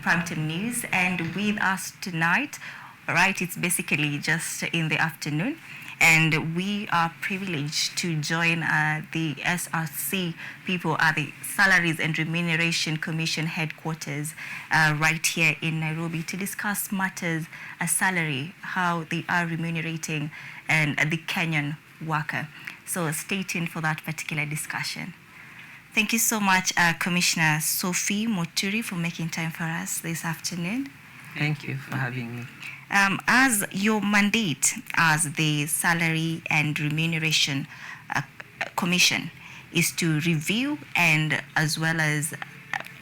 Primetime News, and with us tonight, right, it's basically just in the afternoon, and we are privileged to join the SRC people at the Salaries and Remuneration Commission headquarters right here in Nairobi to discuss matters salary, how they are remunerating and the Kenyan worker. So stay tuned for that particular discussion. Thank you so much, Commissioner SOPHIE MOTURI, for making time for us this afternoon. Thank you for having me. As your mandate as the Salary and Remuneration Commission is to review and as well as,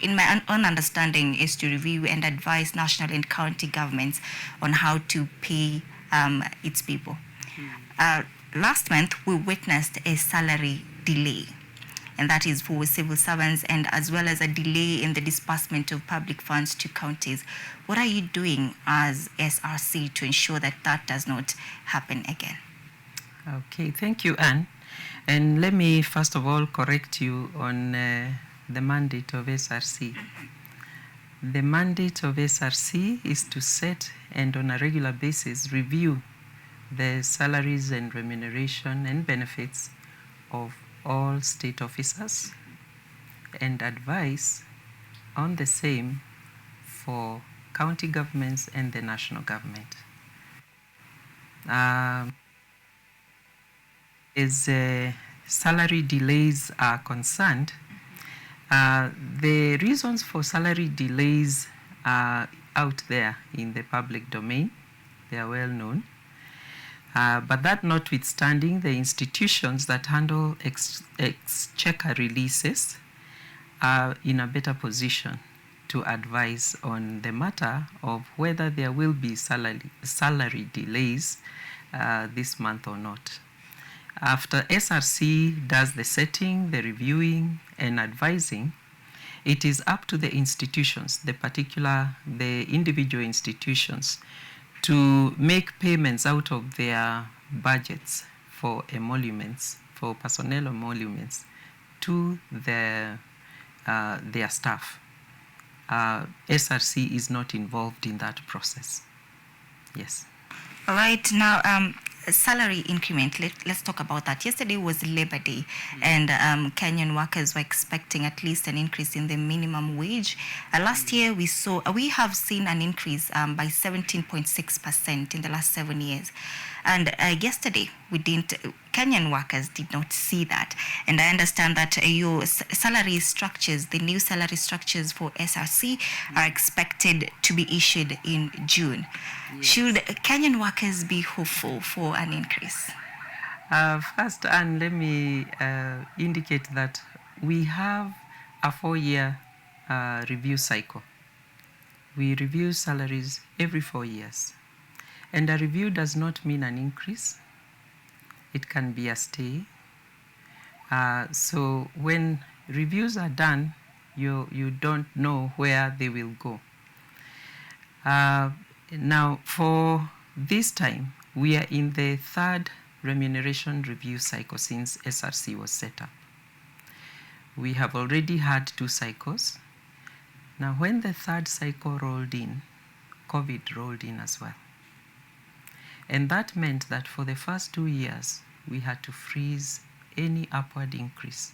in my own understanding, is to review and advise national and county governments on how to pay its people. Last month, we witnessed a salary delay, and that is for civil servants, and as well as a delay in the disbursement of public funds to counties. What are you doing as SRC to ensure that that does not happen again? Okay, thank you, Anne. And let me first of all correct you on the mandate of SRC. The mandate of SRC is to set and on a regular basis review the salaries and remuneration and benefits of all state officers and advice on the same for county governments and the national government. As salary delays are concerned, the reasons for salary delays are out there in the public domain. They are well known. But that notwithstanding, the institutions that handle exchequer releases are in a better position to advise on the matter of whether there will be salary delays this month or not. After SRC does the setting, the reviewing, and advising, it is up to the institutions, the individual institutions, to make payments out of their budgets for emoluments, for personnel emoluments, to their staff. SRC is not involved in that process. Yes. All right. Now, salary increment, let's talk about that. Yesterday was Labor Day, and Kenyan workers were expecting at least an increase in the minimum wage. Last year, we have seen an increase by 17.6% in the last 7 years. And yesterday, Kenyan workers did not see that. And I understand that your salary structures, the new salary structures for SRC, are expected to be issued in June. Yes. Should Kenyan workers be hopeful for an increase? First, Anne, let me indicate that we have a 4-year review cycle. We review salaries every 4 years. And a review does not mean an increase. It can be a stay. So when reviews are done, you don't know where they will go. Now, for this time, we are in the 3rd remuneration review cycle since SRC was set up. We have already had 2 cycles. Now, when the 3rd cycle rolled in, COVID rolled in as well. And that meant that for the first 2 years, we had to freeze any upward increase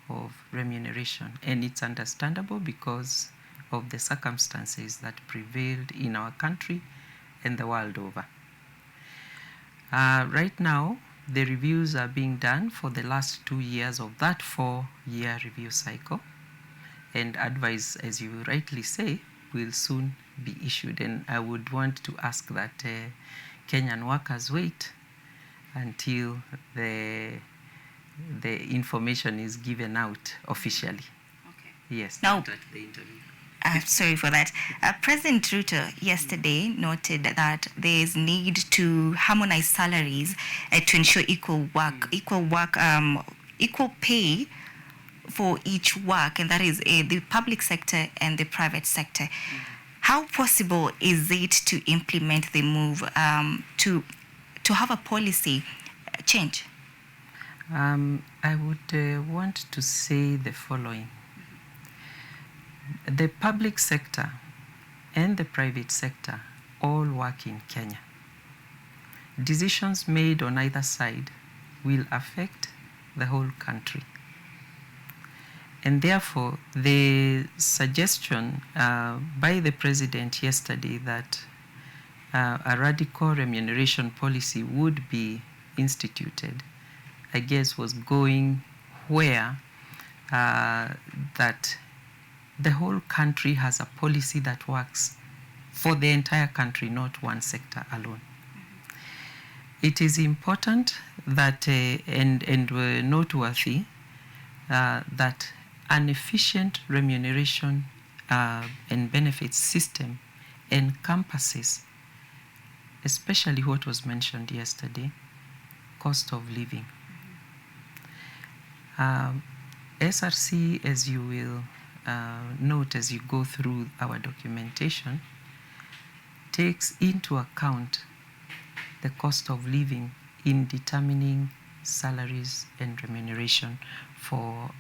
of remuneration. And it's understandable because of the circumstances that prevailed in our country and the world over. Right now, the reviews are being done for the last 2 years of that 4-year review cycle. And advice, as you rightly say, will soon be issued. And I would want to ask that Kenyan workers wait until the information is given out officially. Okay. Yes. Now, the interview. Sorry for that. President Ruto yesterday noted that there is need to harmonize salaries to ensure equal pay for each work, and that is the public sector and the private sector. How possible is it to implement the move to have a policy change? I would want to say the following. The public sector and the private sector all work in Kenya. Decisions made on either side will affect the whole country. And therefore, the suggestion by the president yesterday that a radical remuneration policy would be instituted, I guess, was going where that the whole country has a policy that works for the entire country, not one sector alone. It is important that, and noteworthy, that an efficient remuneration and benefits system encompasses, especially what was mentioned yesterday, cost of living. SRC, as you will note as you go through our documentation, takes into account the cost of living in determining salaries and remuneration for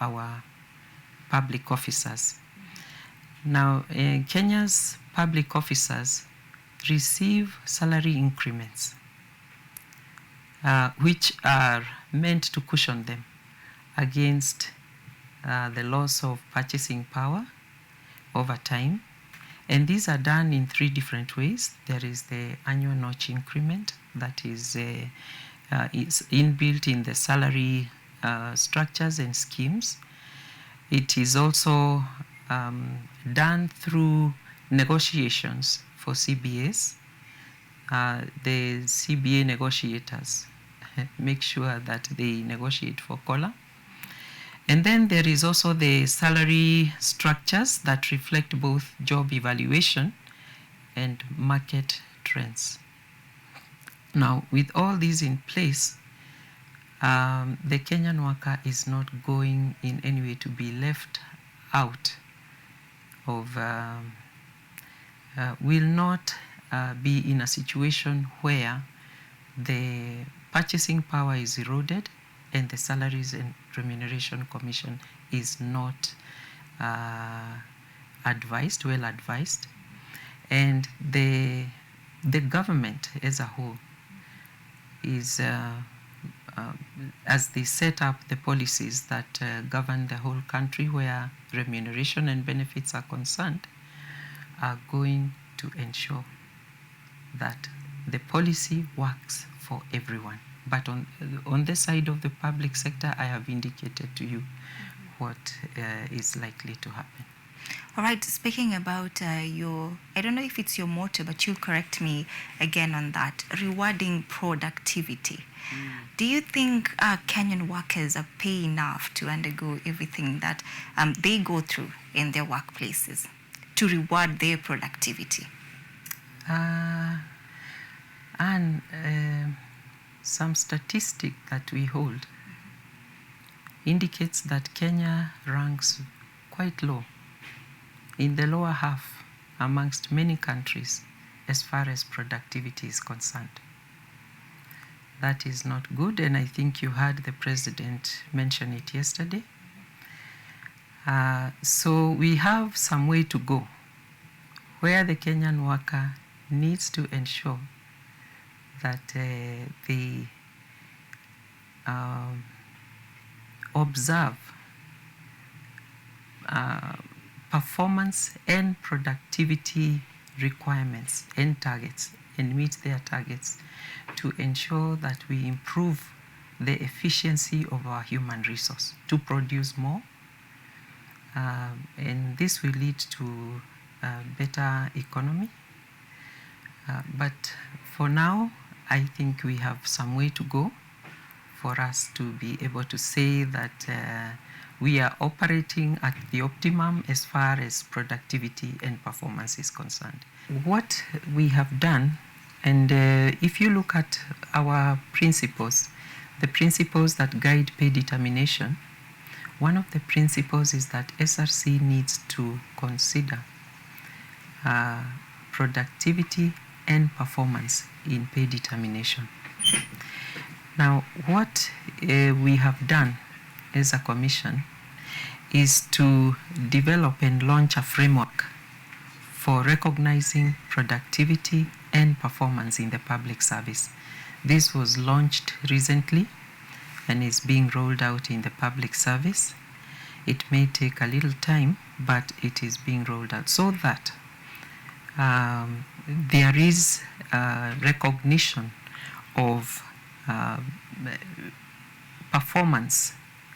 our public officers. Now, Kenya's public officers receive salary increments, which are meant to cushion them against the loss of purchasing power over time. And these are done in 3 different ways. There is the annual notch increment that is inbuilt in the salary structures and schemes. It is also done through negotiations for CBAs. The CBA negotiators make sure that they negotiate for COLA. And then there is also the salary structures that reflect both job evaluation and market trends. Now, with all these in place, the Kenyan worker is not going in any way to be left out of, will not be in a situation where the purchasing power is eroded and the Salaries and Remuneration Commission is not well advised, and the government as a whole is, as they set up the policies that govern the whole country where remuneration and benefits are concerned, are going to ensure that the policy works for everyone. But on the side of the public sector, I have indicated to you what is likely to happen. All right, speaking about I don't know if it's your motto, but you'll correct me again on that, rewarding productivity. Do you think Kenyan workers are paid enough to undergo everything that they go through in their workplaces to reward their productivity? Some statistic that we hold indicates that Kenya ranks quite low, in the lower half amongst many countries as far as productivity is concerned. That is not good, and I think you heard the president mention it yesterday. So we have some way to go, where the Kenyan worker needs to ensure that they observe performance and productivity requirements and targets and meet their targets to ensure that we improve the efficiency of our human resource to produce more. And this will lead to a better economy. But for now, I think we have some way to go for us to be able to say that we are operating at the optimum as far as productivity and performance is concerned. What we have done, and if you look at our principles, the principles that guide pay determination, one of the principles is that SRC needs to consider productivity and performance in pay determination. Now, what we have done as a commission is to develop and launch a framework for recognizing productivity and performance in the public service. This was launched recently and is being rolled out in the public service. It may take a little time, but it is being rolled out so that there is recognition of performance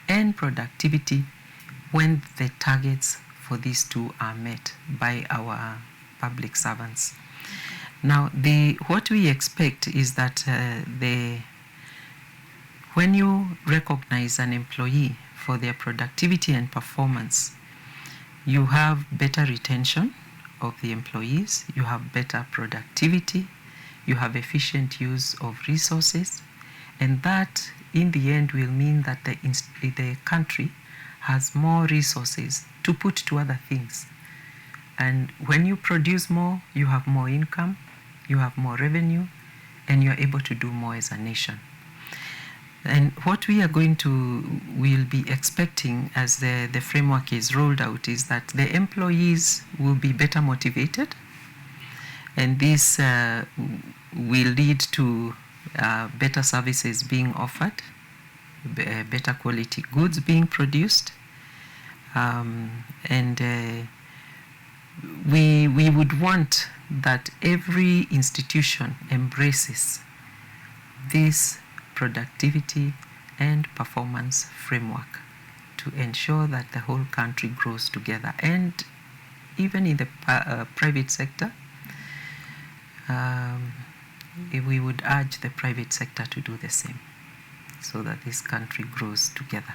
and productivity when the targets for these two are met by our public servants. Now, what we expect is that when you recognize an employee for their productivity and performance, you have better retention of the employees, you have better productivity, you have efficient use of resources, and that in the end will mean that the country has more resources to put to other things. And when you produce more, you have more income, you have more revenue, and you're able to do more as a nation. And what we are will be expecting as the framework is rolled out is that the employees will be better motivated, and this will lead to better services being offered, better quality goods being produced, and we would want that every institution embraces this productivity and performance framework to ensure that the whole country grows together. And even in the private sector, we would urge the private sector to do the same so that this country grows together.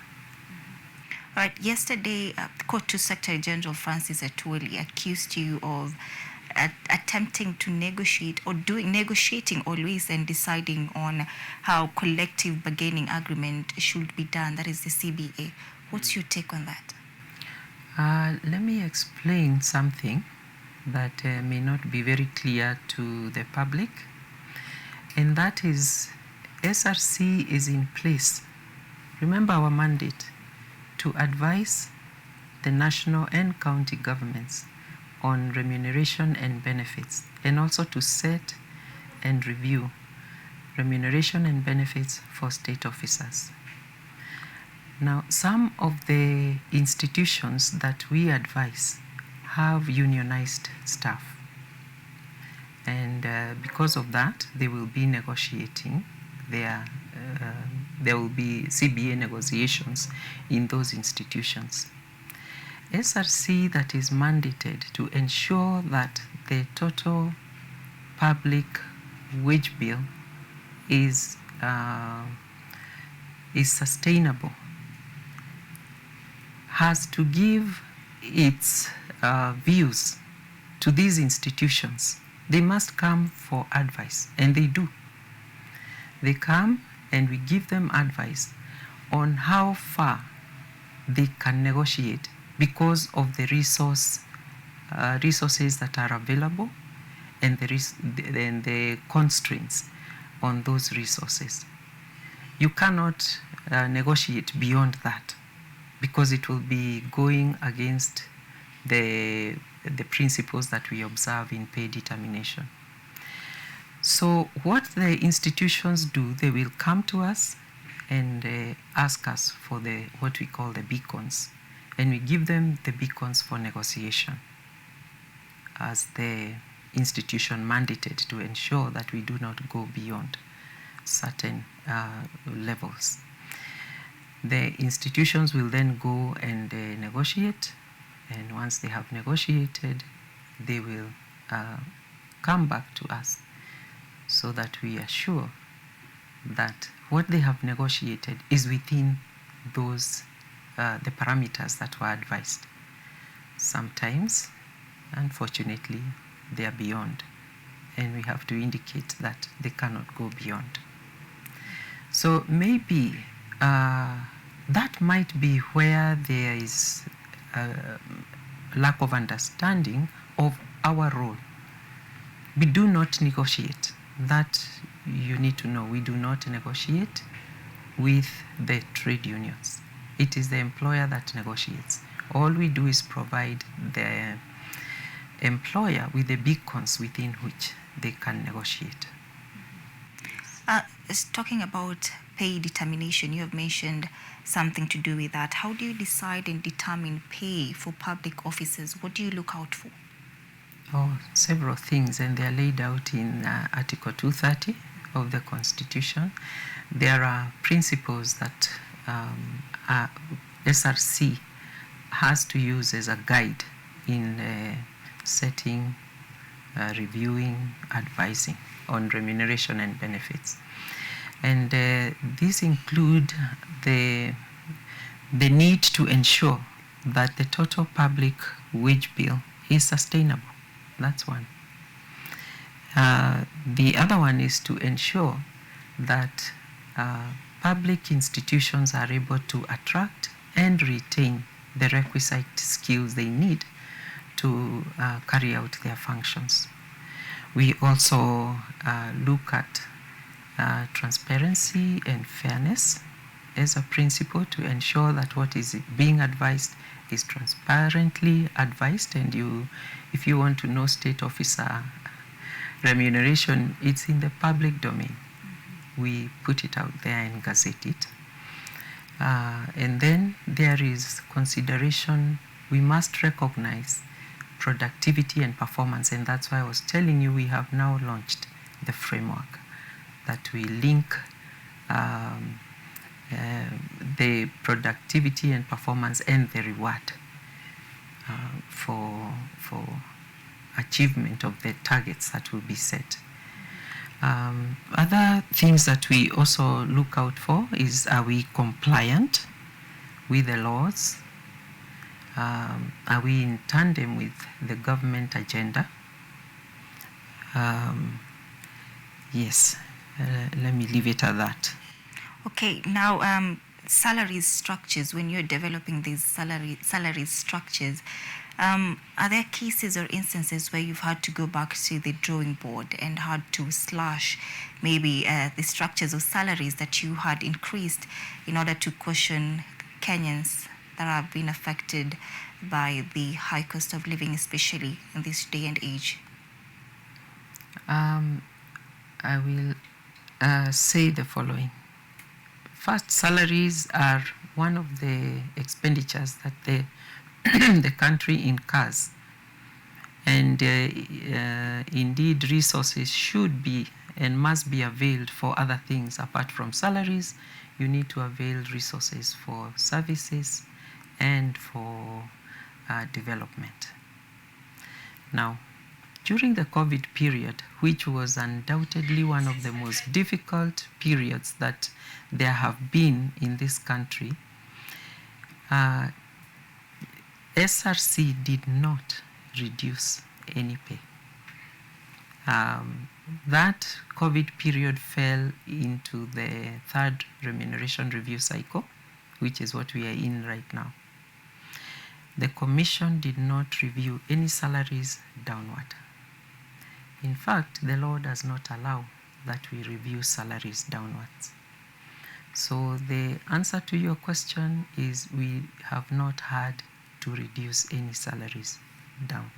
All right. Yesterday, KUTV Secretary General Francis Atwoli accused you of attempting to negotiate or negotiating always and deciding on how collective bargaining agreement should be done. That is the CBA. What's your take on that? Let me explain something that may not be very clear to the public, and that is SRC is in place. Remember our mandate to advise the national and county governments on remuneration and benefits, and also to set and review remuneration and benefits for state officers. Now, some of the institutions that we advise have unionized staff, and because of that, they will be negotiating there will be CBA negotiations in those institutions. SRC that is mandated to ensure that the total public wage bill is sustainable has to give its views to these institutions. They must come for advice, and they do. They come and we give them advice on how far they can negotiate because of the resources that are available and the constraints on those resources. You cannot negotiate beyond that because it will be going against the principles that we observe in pay determination. So what the institutions do, they will come to us and ask us for what we call the beacons, and we give them the beacons for negotiation as the institution mandated to ensure that we do not go beyond certain levels. The institutions will then go and negotiate, and once they have negotiated, they will come back to us so that we are sure that what they have negotiated is within those the parameters that were advised. Sometimes, unfortunately, they are beyond, and we have to indicate that they cannot go beyond. So maybe that might be where there is a lack of understanding of our role. We do not negotiate. That you need to know. We do not negotiate with the trade unions. It is the employer that negotiates. All we do is provide employer with the beacons within which they can negotiate. Talking about pay determination, you have mentioned something to do with that. How do you decide and determine pay for public officers? What do you look out for? Oh, several things, and they are laid out in Article 230 of the Constitution. There are principles that SRC has to use as a guide in setting, reviewing, advising on remuneration and benefits. And these include the need to ensure that the total public wage bill is sustainable. That's one. The other one is to ensure that public institutions are able to attract and retain the requisite skills they need to carry out their functions. We also look at transparency and fairness as a principle to ensure that what is being advised is transparently advised, and if you want to know state officer remuneration, it's in the public domain. We put it out there and gazette it. And then there is consideration. We must recognize productivity and performance, and that's why I was telling you we have now launched the framework that we link the productivity and performance and the reward for achievement of the targets that will be set. Other things that we also look out for is, are we compliant with the laws? Are we in tandem with the government agenda? Yes, let me leave it at that. Okay, now salary structures, when you're developing these salary structures, are there cases or instances where you've had to go back to the drawing board and had to slash maybe the structures of salaries that you had increased in order to cushion Kenyans that have been affected by the high cost of living, especially in this day and age? I will say the following. First, salaries are one of the expenditures that the country incurs, and indeed resources should be and must be availed for other things apart from salaries. You need to avail resources for services and for development. Now, during the COVID period, which was undoubtedly one of the most difficult periods that there have been in this country, SRC did not reduce any pay. That COVID period fell into the third remuneration review cycle, which is what we are in right now. The Commission did not review any salaries downward. In fact, the law does not allow that we review salaries downwards. So the answer to your question is we have not had to reduce any salaries down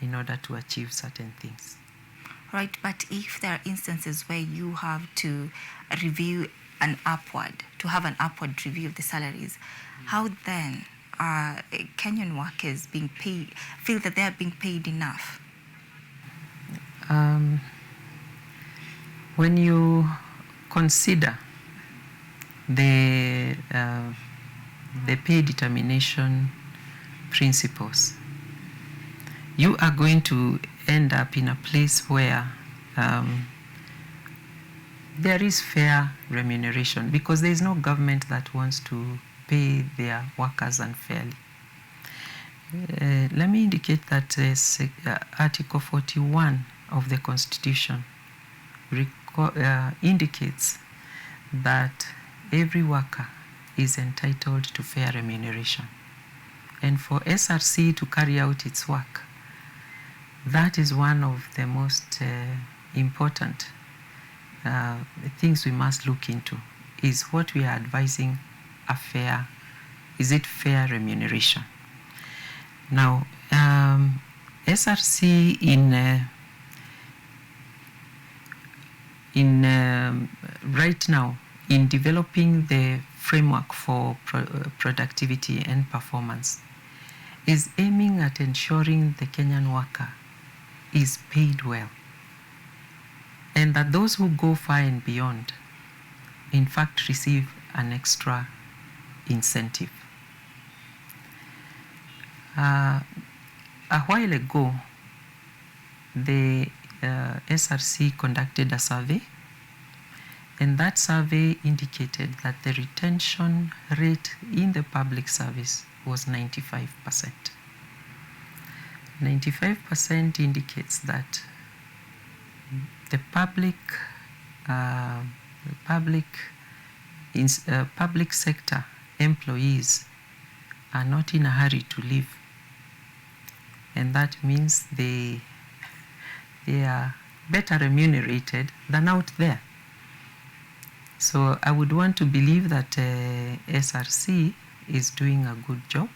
in order to achieve certain things. Right, but if there are instances where you have to review an upward, to have an upward review of the salaries, how then are Kenyan workers being paid, feel that they are being paid enough? When you consider the pay determination principles, you are going to end up in a place where there is fair remuneration, because there is no government that wants to pay their workers unfairly. Let me indicate that Article 41 of the Constitution indicates that every worker is entitled to fair remuneration. And for SRC to carry out its work, that is one of the most important things we must look into, is what we are advising is it fair remuneration? Now, SRC right now in developing the framework for productivity and performance is aiming at ensuring the Kenyan worker is paid well, and that those who go far and beyond in fact receive an extra incentive. A while ago, the SRC conducted a survey, and that survey indicated that the retention rate in the public service was 95%. 95% indicates that the public sector employees are not in a hurry to leave, and that means they are better remunerated than out there. So I would want to believe that SRC is doing a good job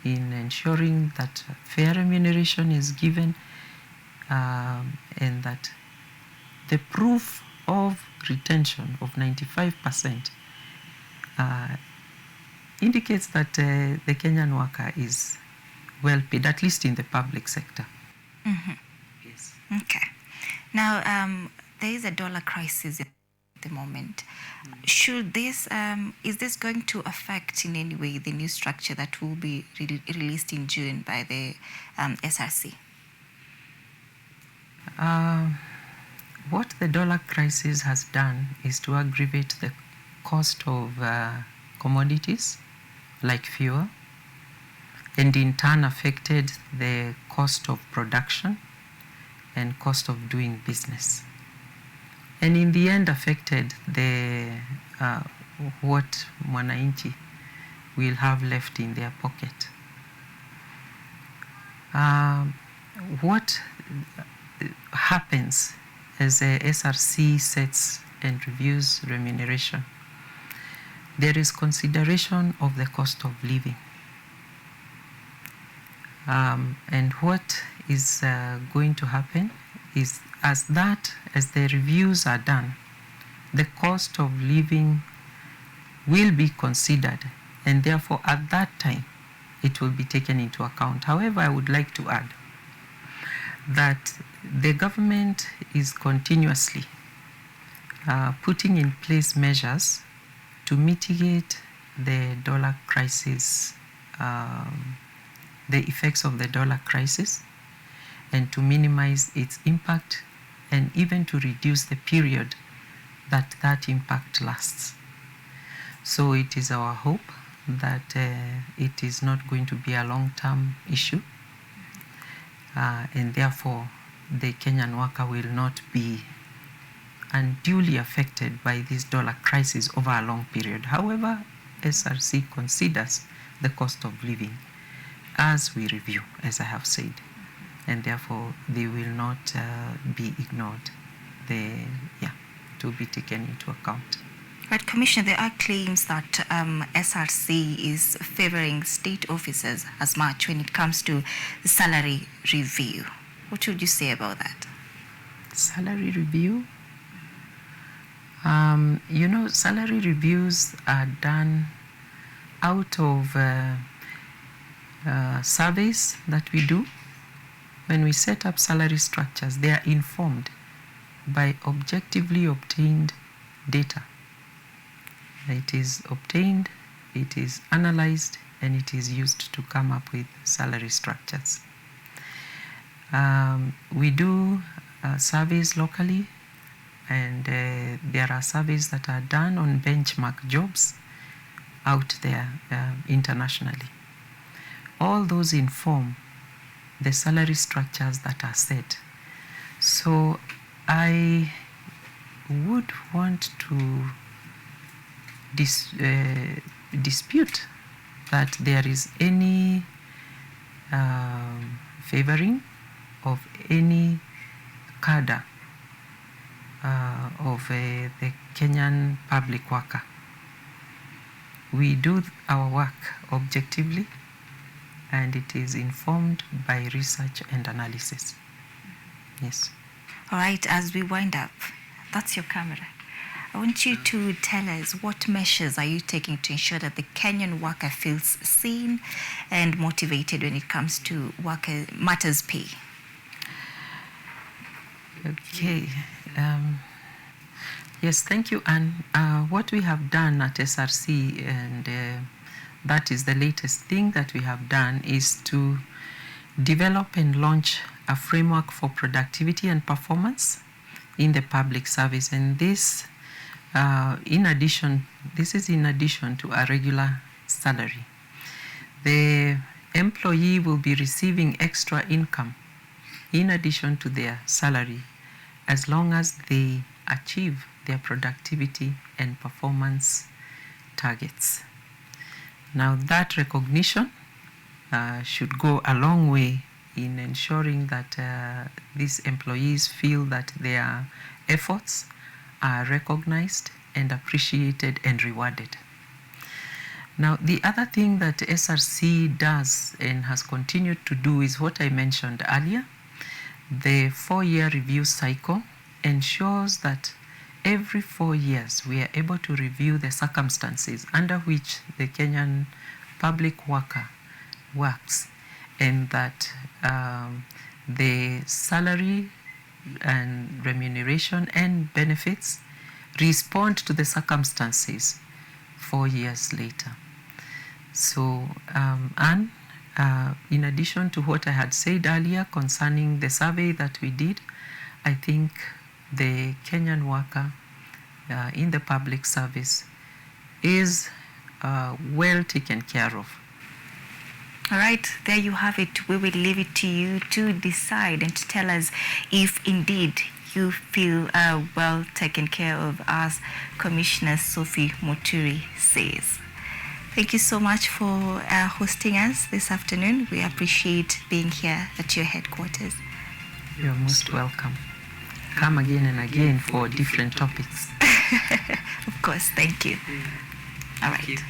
in ensuring that fair remuneration is given, and that the proof of retention of 95% indicates that the Kenyan worker is well paid, at least in the public sector. Mm-hmm. Yes. Okay. Now, there is a dollar crisis at the moment. Should this, is this going to affect in any way the new structure that will be released in June by the SRC? What the dollar crisis has done is to aggravate the cost of commodities like fuel, and in turn affected the cost of production and cost of doing business, and in the end affected the what mwananchi will have left in their pocket. What happens as a SRC sets and reviews remuneration? There is consideration of the cost of living. And what is going to happen is as the reviews are done, the cost of living will be considered, and therefore at that time it will be taken into account. However, I would like to add that the government is continuously putting in place measures to mitigate the dollar crisis, the effects of the dollar crisis, and to minimize its impact, and even to reduce the period that impact lasts. So it is our hope that it is not going to be a long-term issue, and therefore the Kenyan worker will not be unduly affected by this dollar crisis over a long period. However, SRC considers the cost of living as we review, as I have said, and therefore they will not be ignored. To be taken into account. But Commissioner, there are claims that SRC is favoring state officers as much when it comes to the salary review. What would you say about that? Salary review? Salary reviews are done out of surveys that we do. When we set up salary structures, they are informed by objectively obtained data. It is obtained, it is analyzed, and it is used to come up with salary structures. We do surveys locally, and there are surveys that are done on benchmark jobs out there internationally. All those inform the salary structures that are set. So I would want to dispute that there is any favoring of any cadre of the Kenyan public worker. We do our work objectively, and it is informed by research and analysis. Yes. All right, as we wind up, that's your camera. I want you to tell us what measures are you taking to ensure that the Kenyan worker feels seen and motivated when it comes to matters pay. Okay. Yes, thank you, Anne. What we have done at SRC, and that is the latest thing that we have done, is to develop and launch a framework for productivity and performance in the public service. And this, this is in addition to a regular salary. The employee will be receiving extra income in addition to their salary as long as they achieve their productivity and performance targets. Now, that recognition should go a long way in ensuring that these employees feel that their efforts are recognized and appreciated and rewarded. Now, the other thing that SRC does and has continued to do is what I mentioned earlier. The 4-year review cycle ensures that every 4 years we are able to review the circumstances under which the Kenyan public worker works, and that the salary and remuneration and benefits respond to the circumstances 4 years later. So, Anne, in addition to what I had said earlier concerning the survey that we did, I think the Kenyan worker in the public service is well taken care of. All right, there you have it. We will leave it to you to decide and to tell us if indeed you feel well taken care of, as Commissioner SOPHIE MOTURI says. Thank you so much for hosting us this afternoon. We appreciate being here at your headquarters. You're most welcome. Come again and again for different topics. Of course, thank you. All right.